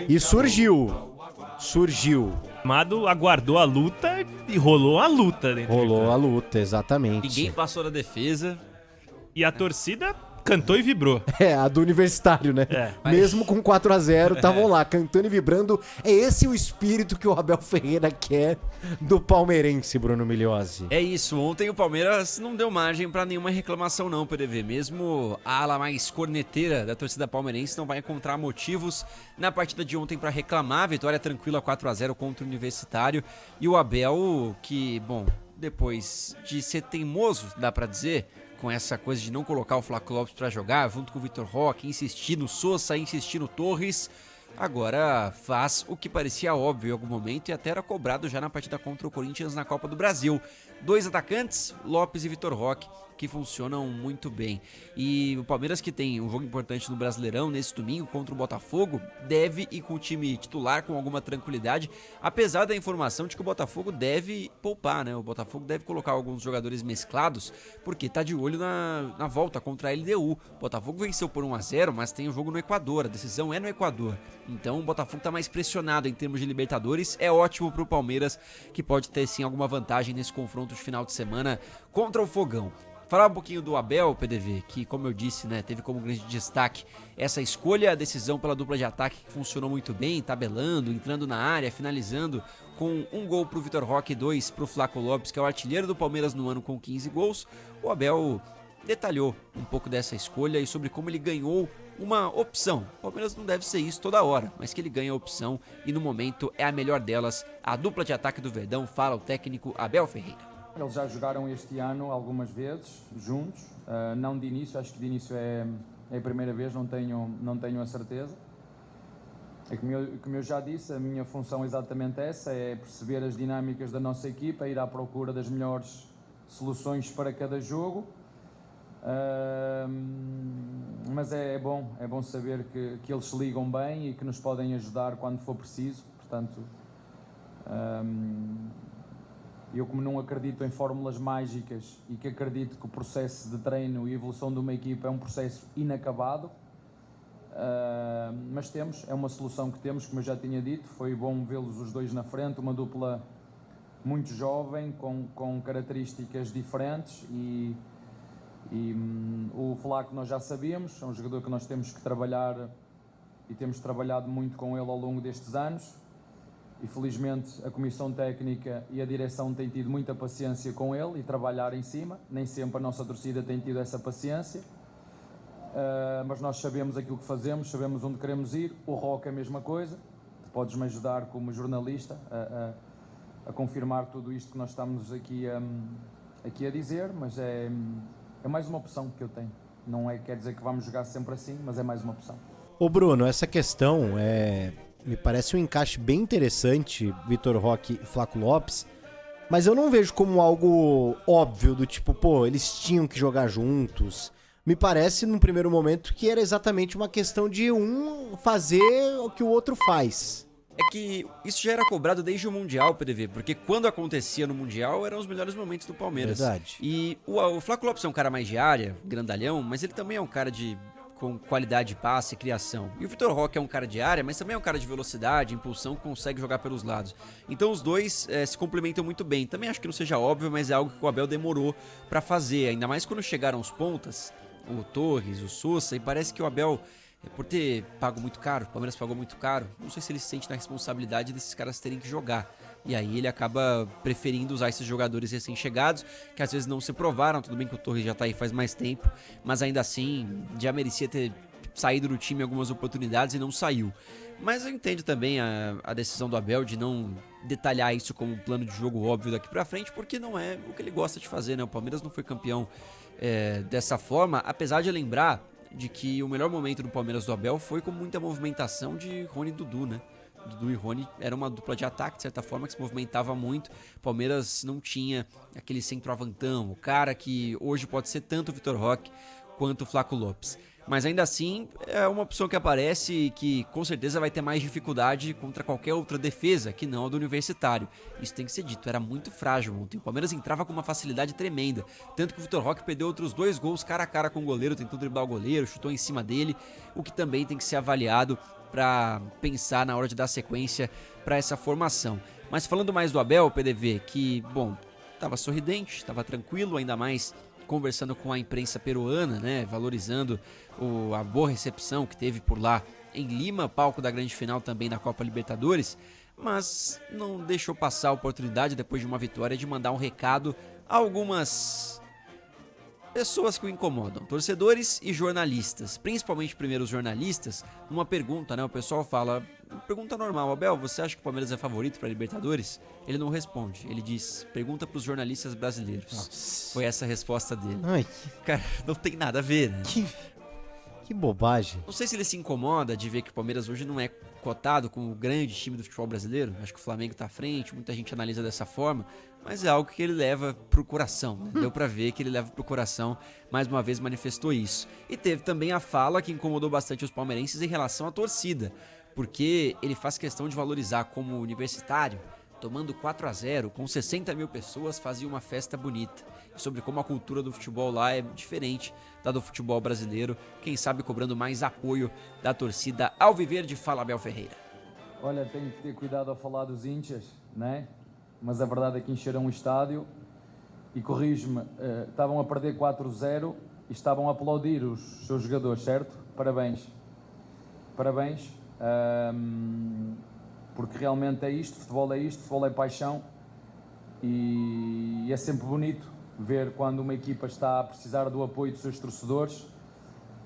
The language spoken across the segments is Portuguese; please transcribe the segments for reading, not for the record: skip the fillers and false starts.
E surgiu. Amado aguardou a luta e rolou a luta dentro de Rolou campo. a luta, exatamente. Ninguém passou da defesa. E a torcida cantou e vibrou. É, a do Universitário, né? Mesmo com 4-0, estavam lá cantando e vibrando. É esse o espírito que o Abel Ferreira quer do palmeirense, Bruno Migliozzi. É isso, ontem o Palmeiras não deu margem pra nenhuma reclamação não, PDV. Mesmo a ala mais corneteira da torcida palmeirense não vai encontrar motivos na partida de ontem pra reclamar. Vitória tranquila 4-0 contra o Universitário. E o Abel, que, bom, depois de ser teimoso, dá pra dizer, com essa coisa de não colocar o Flaco Lopes pra jogar, junto com o Vitor Roque, insistir no Sousa, insistir no Torres, agora faz o que parecia óbvio em algum momento e até era cobrado já na partida contra o Corinthians na Copa do Brasil. 2 atacantes, Lopes e Vitor Roque, que funcionam muito bem. E o Palmeiras, que tem um jogo importante no Brasileirão nesse domingo contra o Botafogo, deve ir com o time titular com alguma tranquilidade, apesar da informação de que o Botafogo deve poupar, né? O Botafogo deve colocar alguns jogadores mesclados, porque tá de olho na volta contra a LDU. O Botafogo venceu por 1-0, mas tem o jogo no Equador, a decisão é no Equador. Então o Botafogo tá mais pressionado em termos de Libertadores, é ótimo pro Palmeiras, que pode ter sim alguma vantagem nesse confronto de final de semana contra o Fogão. Falar um pouquinho do Abel, PDV, que, como eu disse, né, teve como grande destaque essa escolha, a decisão pela dupla de ataque que funcionou muito bem, tabelando, entrando na área, finalizando com 1 gol pro Vitor Roque e 2 pro Flaco Lopes, que é o artilheiro do Palmeiras no ano com 15 gols. O Abel detalhou um pouco dessa escolha e sobre como ele ganhou uma opção. O Palmeiras não deve ser isso toda hora, mas que ele ganha a opção e no momento é a melhor delas. A dupla de ataque do Verdão, fala o técnico Abel Ferreira. Eles já jogaram este ano algumas vezes juntos, não de início, acho que de início é a primeira vez, não tenho a certeza. Como eu já disse, a minha função é exatamente essa, é perceber as dinâmicas da nossa equipa, ir à procura das melhores soluções para cada jogo. Mas é bom saber que eles se ligam bem e que nos podem ajudar quando for preciso, portanto... Eu, como não acredito em fórmulas mágicas e que acredito que o processo de treino e evolução de uma equipa é um processo inacabado, mas é uma solução que temos, como eu já tinha dito, foi bom vê-los os dois na frente, uma dupla muito jovem, com características diferentes e o Flaco nós já sabíamos, é um jogador que nós temos que trabalhar e temos trabalhado muito com ele ao longo destes anos. E felizmente a comissão técnica e a direção têm tido muita paciência com ele e trabalhar em cima. Nem sempre a nossa torcida tem tido essa paciência, mas nós sabemos aquilo que fazemos, sabemos onde queremos ir. O Roque é a mesma coisa. Podes-me ajudar como jornalista a confirmar tudo isto que nós estamos aqui a dizer, mas é mais uma opção que eu tenho. Não quer dizer que vamos jogar sempre assim, mas é mais uma opção. Ô Bruno, essa questão me parece um encaixe bem interessante, Vitor Roque e Flaco Lopes, mas eu não vejo como algo óbvio do tipo, eles tinham que jogar juntos. Me parece, num primeiro momento, que era exatamente uma questão de um fazer o que o outro faz. É que isso já era cobrado desde o Mundial, PDV, porque quando acontecia no Mundial eram os melhores momentos do Palmeiras. Verdade. E o Flaco Lopes é um cara mais de área, grandalhão, mas ele também é um cara com qualidade de passe e criação. E o Vitor Roque é um cara de área, mas também é um cara de velocidade, impulsão, que consegue jogar pelos lados. Então os dois se complementam muito bem. Também acho que não seja óbvio, mas é algo que o Abel demorou pra fazer. Ainda mais quando chegaram os pontas, o Torres, o Sousa, e parece que o Abel, por ter pago muito caro, o Palmeiras pagou muito caro, não sei se ele se sente na responsabilidade desses caras terem que jogar. E aí ele acaba preferindo usar esses jogadores recém-chegados, que às vezes não se provaram. Tudo bem que o Torres já tá aí faz mais tempo, mas ainda assim já merecia ter saído do time em algumas oportunidades e não saiu. Mas eu entendo também a decisão do Abel de não detalhar isso como um plano de jogo óbvio daqui pra frente, porque não é o que ele gosta de fazer, né? O Palmeiras não foi campeão dessa forma, apesar de lembrar de que o melhor momento do Palmeiras do Abel foi com muita movimentação de Rony e Dudu, né? Dudu e Rony era uma dupla de ataque, de certa forma, que se movimentava muito. O Palmeiras não tinha aquele centroavantão, o cara que hoje pode ser tanto o Vitor Roque quanto o Flaco Lopes. Mas ainda assim, é uma opção que aparece e que com certeza vai ter mais dificuldade contra qualquer outra defesa que não a do Universitário. Isso tem que ser dito, era muito frágil ontem. O Palmeiras entrava com uma facilidade tremenda. Tanto que o Vitor Roque perdeu outros 2 gols cara a cara com o goleiro, tentou driblar o goleiro, chutou em cima dele, o que também tem que ser avaliado para pensar na hora de dar sequência para essa formação. Mas falando mais do Abel, PDV, que, bom, estava sorridente, estava tranquilo, ainda mais conversando com a imprensa peruana, né, valorizando a boa recepção que teve por lá em Lima, palco da grande final também da Copa Libertadores, mas não deixou passar a oportunidade, depois de uma vitória, de mandar um recado a algumas pessoas que o incomodam, torcedores e jornalistas, principalmente primeiro os jornalistas, numa pergunta, né, o pessoal fala, pergunta normal, Abel, você acha que o Palmeiras é favorito para Libertadores? Ele não responde, ele diz, pergunta para os jornalistas brasileiros. Nossa. Foi essa a resposta dele. Ai, cara, não tem nada a ver, né? Que bobagem. Não sei se ele se incomoda de ver que o Palmeiras hoje não é cotado como o grande time do futebol brasileiro. Acho que o Flamengo tá à frente, muita gente analisa dessa forma, mas é algo que ele leva pro coração, né? Deu pra ver que ele leva pro coração, mais uma vez manifestou isso. E teve também a fala que incomodou bastante os palmeirenses em relação à torcida, porque ele faz questão de valorizar como Universitário, tomando 4-0, com 60 mil pessoas, fazia uma festa bonita. Sobre como a cultura do futebol lá é diferente da do futebol brasileiro, quem sabe cobrando mais apoio da torcida Alviverde. Fala, Abel Ferreira. Olha, tenho que ter cuidado ao falar dos índios, né? Mas a verdade é que encheram o estádio e, corrijo-me, estavam a perder 4-0 e estavam a aplaudir os seus jogadores, certo? Parabéns. Parabéns. Porque realmente é isto, futebol é paixão e é sempre bonito ver quando uma equipa está a precisar do apoio dos seus torcedores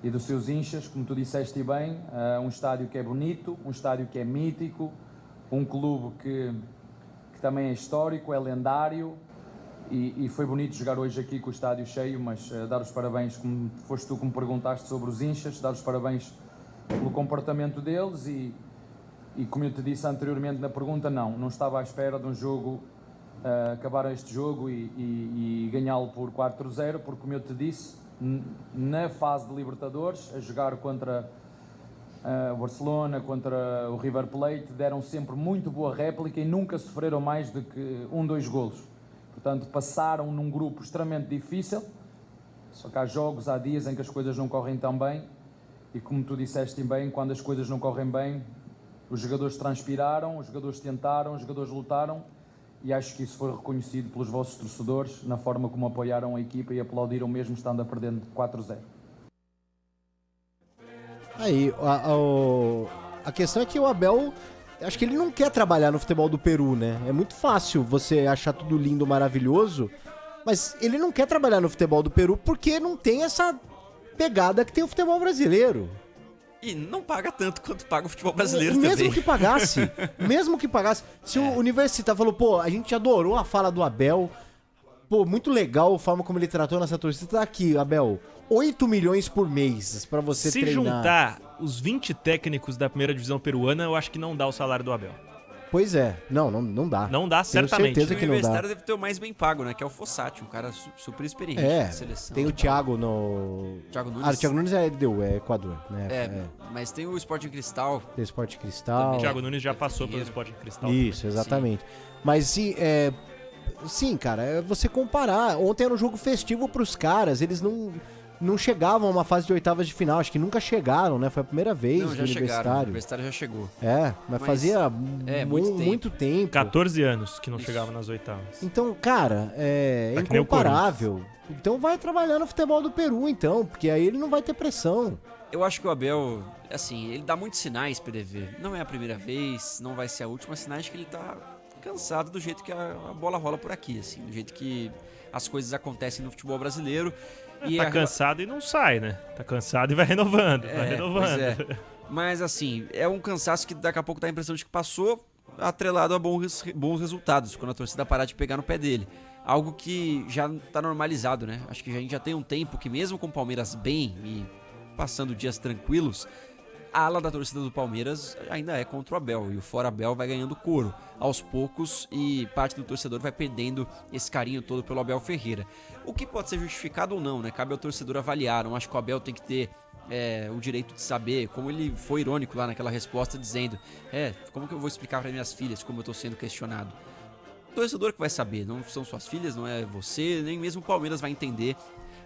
e dos seus inchas, como tu disseste bem, um estádio que é bonito, um estádio que é mítico, um clube que também é histórico, é lendário e foi bonito jogar hoje aqui com o estádio cheio, mas dar os parabéns, como foste tu que me perguntaste sobre os inchas, dar os parabéns pelo comportamento deles e como eu te disse anteriormente na pergunta, não estava à espera de um jogo, acabar este jogo e ganhá-lo por 4-0, porque como eu te disse, na fase de Libertadores, a jogar contra o Barcelona, contra o River Plate, deram sempre muito boa réplica e nunca sofreram mais do que 1-2 golos. Portanto, passaram num grupo extremamente difícil, só que há jogos, há dias em que as coisas não correm tão bem e como tu disseste bem, quando as coisas não correm bem, os jogadores transpiraram, os jogadores tentaram, os jogadores lutaram e acho que isso foi reconhecido pelos vossos torcedores na forma como apoiaram a equipa e aplaudiram mesmo estando a perder 4-0. Aí, a questão é que o Abel, acho que ele não quer trabalhar no futebol do Peru, né? É muito fácil você achar tudo lindo, maravilhoso, mas ele não quer trabalhar no futebol do Peru porque não tem essa pegada que tem o futebol brasileiro. E não paga tanto quanto paga o futebol brasileiro mesmo também. Mesmo que pagasse. Se o Universitário falou, pô, a gente adorou a fala do Abel, pô, muito legal a forma como ele tratou nessa torcida. Tá aqui, Abel, 8 milhões por mês pra você treinar. Se juntar os 20 técnicos da primeira divisão peruana, eu acho que não dá o salário do Abel. Pois é, não dá. Não dá, Tenho certamente. certeza que o não dá. Universitário deve ter o mais bem pago, né? Que é o Fossati, um cara super experiente É, na seleção. tem o Thiago no... Thiago Nunes. o Thiago Nunes é Equador, né? Mas tem o Sporting Cristal. Tem o Sport Cristal. O Thiago Nunes já passou pelo Sporting Cristal. Isso, exatamente. Mas sim, cara, é você comparar. Ontem era um jogo festivo pros caras, eles não chegavam a uma fase de oitavas de final, acho que nunca chegaram, né? Foi a primeira vez Não, do já chegaram. O Universitário. Universitário já chegou. Mas fazia muito tempo. 14 anos que não Isso. chegava nas oitavas. Então, cara, é Tá que nem o incomparável. Então vai trabalhar no futebol do Peru, então, porque aí ele não vai ter pressão. Eu acho que o Abel, assim, ele dá muitos sinais, PDV. Não é a primeira vez, não vai ser a última, sinais de que ele tá cansado do jeito que a bola rola por aqui, assim, do jeito que as coisas acontecem no futebol brasileiro. E Tá cansado e não sai, né? Tá cansado e vai renovando, Pois é. Mas assim, é um cansaço que daqui a pouco dá a impressão de que passou atrelado a bons resultados, quando a torcida parar de pegar no pé dele. Algo que já tá normalizado, né? Acho que a gente já tem um tempo que mesmo com o Palmeiras bem e passando dias tranquilos, a ala da torcida do Palmeiras ainda é contra o Abel, e o fora Abel vai ganhando couro aos poucos e parte do torcedor vai perdendo esse carinho todo pelo Abel Ferreira. O que pode ser justificado ou não, né? Cabe ao torcedor avaliar. Não acho que o Abel tem que ter o direito de saber, como ele foi irônico lá naquela resposta, dizendo, como que eu vou explicar para minhas filhas como eu tô sendo questionado? O torcedor que vai saber, não são suas filhas, não é você, nem mesmo o Palmeiras vai entender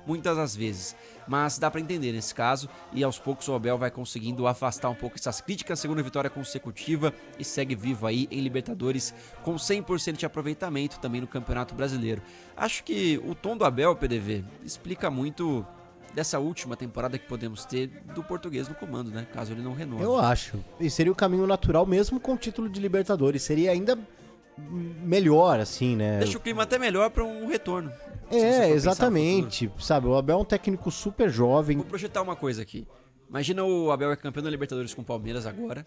muitas das vezes, mas dá pra entender nesse caso, e aos poucos o Abel vai conseguindo afastar um pouco essas críticas, segunda vitória consecutiva e segue vivo aí em Libertadores com 100% de aproveitamento também no Campeonato Brasileiro. Acho que o tom do Abel, PDV, explica muito dessa última temporada que podemos ter do Português no comando, né, caso ele não renove. Eu acho, e seria o caminho natural mesmo com o título de Libertadores, seria ainda melhor, assim, né? Deixa o clima até melhor pra um retorno. Exatamente, sabe, o Abel é um técnico super jovem. Vou projetar uma coisa aqui. Imagina o Abel é campeão da Libertadores com o Palmeiras agora,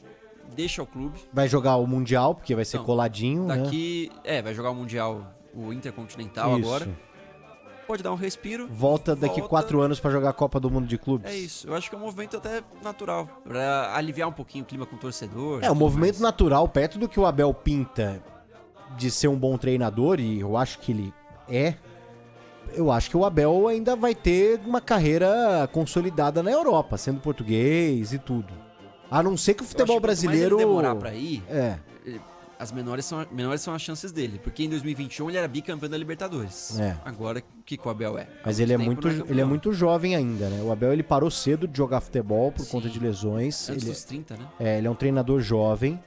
deixa o clube. Vai jogar o Mundial, porque vai ser coladinho, daqui, né? Vai jogar o Mundial, o Intercontinental agora. Pode dar um respiro. Volta daqui 4 anos pra jogar a Copa do Mundo de Clubes. É isso, eu acho que é um movimento até natural, pra aliviar um pouquinho o clima com o torcedor. É, um movimento natural, perto do que o Abel pinta de ser um bom treinador, e eu acho que ele é. Eu acho que o Abel ainda vai ter uma carreira consolidada na Europa, sendo português e tudo. A não ser que o futebol brasileiro... Quanto mais ele demorar pra ir, as menores são as chances dele. Porque em 2021 ele era bicampeão da Libertadores. Agora, o que o Abel é? Mas ele é muito jovem ainda, né? O Abel ele parou cedo de jogar futebol por conta de lesões. Antes dos 30, né? Ele é um treinador jovem.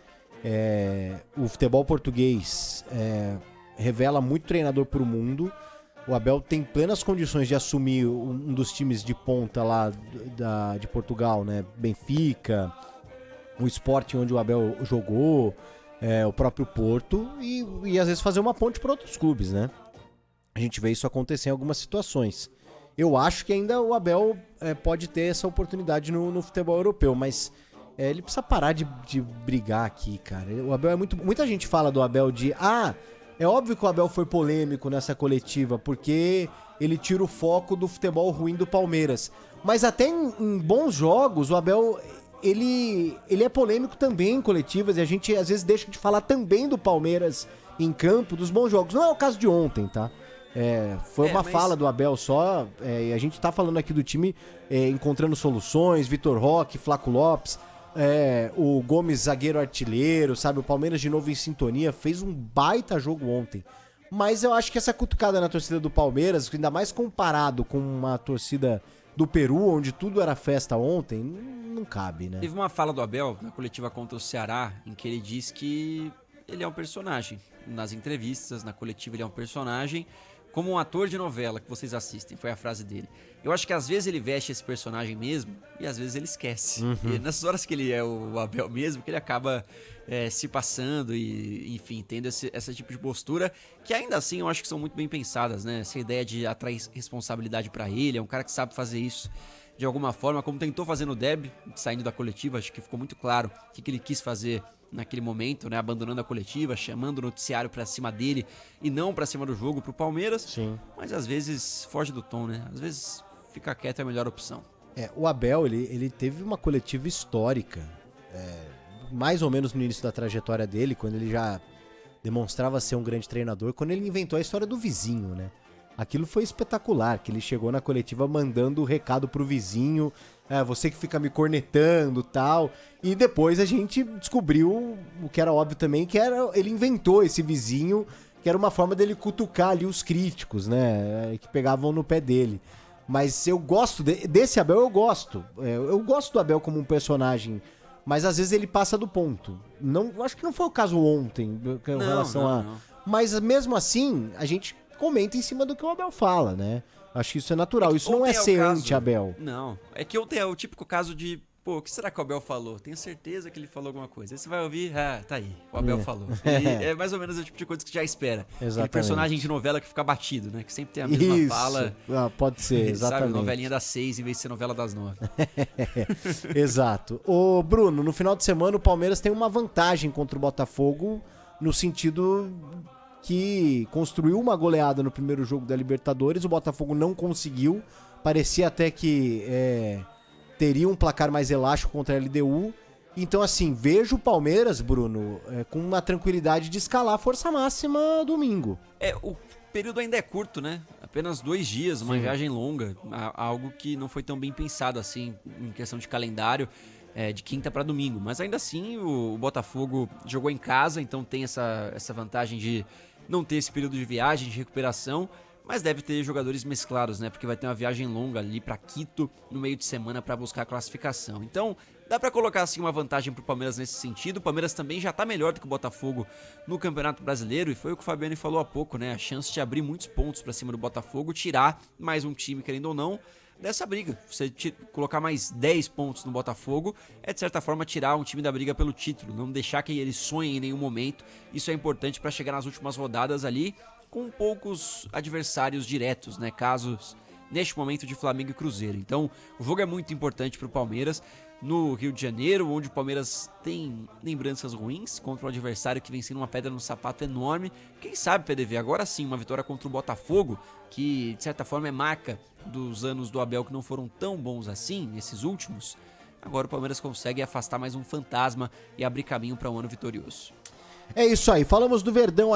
O futebol português revela muito treinador pro mundo. O Abel tem plenas condições de assumir um dos times de ponta lá de Portugal, né? Benfica, o Sport onde o Abel jogou, o próprio Porto e às vezes fazer uma ponte para outros clubes, né? A gente vê isso acontecer em algumas situações. Eu acho que ainda o Abel pode ter essa oportunidade no futebol europeu, mas ele precisa parar de brigar aqui, cara. O Abel é muito... Muita gente fala do Abel de... É óbvio que o Abel foi polêmico nessa coletiva, porque ele tira o foco do futebol ruim do Palmeiras. Mas até em bons jogos, o Abel, ele é polêmico também em coletivas, e a gente às vezes deixa de falar também do Palmeiras em campo, dos bons jogos. Não é o caso de ontem, tá? Foi uma fala do Abel só, e a gente tá falando aqui do time encontrando soluções, Vitor Roque, Flaco Lopes... o Gomes zagueiro artilheiro, sabe? O Palmeiras de novo em sintonia, fez um baita jogo ontem. Mas eu acho que essa cutucada na torcida do Palmeiras, ainda mais comparado com uma torcida do Peru, onde tudo era festa ontem, não cabe, né? Teve uma fala do Abel na coletiva contra o Ceará, em que ele diz que ele é um personagem. Nas entrevistas, na coletiva, ele é um personagem, como um ator de novela que vocês assistem, foi a frase dele. Eu acho que às vezes ele veste esse personagem mesmo e às vezes ele esquece. E nessas horas que ele é o Abel mesmo, que ele acaba se passando e, enfim, tendo esse tipo de postura, que ainda assim eu acho que são muito bem pensadas, né? Essa ideia de atrair responsabilidade pra ele, é um cara que sabe fazer isso de alguma forma, como tentou fazer no Deb, saindo da coletiva, acho que ficou muito claro o que ele quis fazer naquele momento, né, abandonando a coletiva, chamando o noticiário pra cima dele e não pra cima do jogo pro Palmeiras. Sim. Mas às vezes foge do tom, né? Às vezes ficar quieto é a melhor opção. O Abel, ele teve uma coletiva histórica, mais ou menos no início da trajetória dele, quando ele já demonstrava ser um grande treinador, quando ele inventou a história do vizinho, né? Aquilo foi espetacular, que ele chegou na coletiva mandando o recado pro vizinho, você que fica me cornetando e tal. E depois a gente descobriu, o que era óbvio também, que ele inventou esse vizinho, que era uma forma dele cutucar ali os críticos, né? Que pegavam no pé dele. Mas eu gosto desse Abel, eu gosto. Eu gosto do Abel como um personagem, mas às vezes ele passa do ponto. Não, acho que não foi o caso ontem, em relação a... Mas mesmo assim, a gente comenta em cima do que o Abel fala, né? Acho que isso é natural. Isso não é ser anti-Abel. Não. É que ontem é o típico caso de, o que será que o Abel falou? Tenho certeza que ele falou alguma coisa. Aí você vai ouvir, tá aí, o Abel falou. E é mais ou menos o tipo de coisa que você já espera. Exatamente. Aquele personagem de novela que fica batido, né? Que sempre tem a mesma fala. Pode ser, exatamente. Sabe, novelinha das 6 em vez de ser novela das 9. Exato. Ô, Bruno, no final de semana o Palmeiras tem uma vantagem contra o Botafogo no sentido que construiu uma goleada no primeiro jogo da Libertadores, o Botafogo não conseguiu, parecia até que teria um placar mais elástico contra a LDU, então assim, vejo o Palmeiras, Bruno, com uma tranquilidade de escalar a força máxima domingo. período ainda é curto, né? Apenas 2 dias, uma viagem longa, algo que não foi tão bem pensado assim em questão de calendário, de quinta para domingo. Mas ainda assim, o Botafogo jogou em casa, então tem essa vantagem de não ter esse período de viagem, de recuperação, mas deve ter jogadores mesclados, né? Porque vai ter uma viagem longa ali para Quito no meio de semana para buscar a classificação. Então, dá para colocar assim uma vantagem pro Palmeiras nesse sentido. O Palmeiras também já tá melhor do que o Botafogo no Campeonato Brasileiro, e foi o que o Fabiano falou há pouco, né? A chance de abrir muitos pontos para cima do Botafogo, tirar mais um time, querendo ou não, dessa briga. Você colocar mais 10 pontos no Botafogo é, de certa forma, tirar um time da briga pelo título, não deixar que eles sonhem em nenhum momento. Isso é importante para chegar nas últimas rodadas ali com poucos adversários diretos, né? Casos neste momento de Flamengo e Cruzeiro. Então, o jogo é muito importante para o Palmeiras no Rio de Janeiro, onde o Palmeiras tem lembranças ruins contra um adversário que vem sendo uma pedra no sapato enorme. Quem sabe, PDV, agora sim, uma vitória contra o Botafogo, que de certa forma é marca dos anos do Abel que não foram tão bons assim, esses últimos. Agora o Palmeiras consegue afastar mais um fantasma e abrir caminho para um ano vitorioso. É isso aí, falamos do Verdão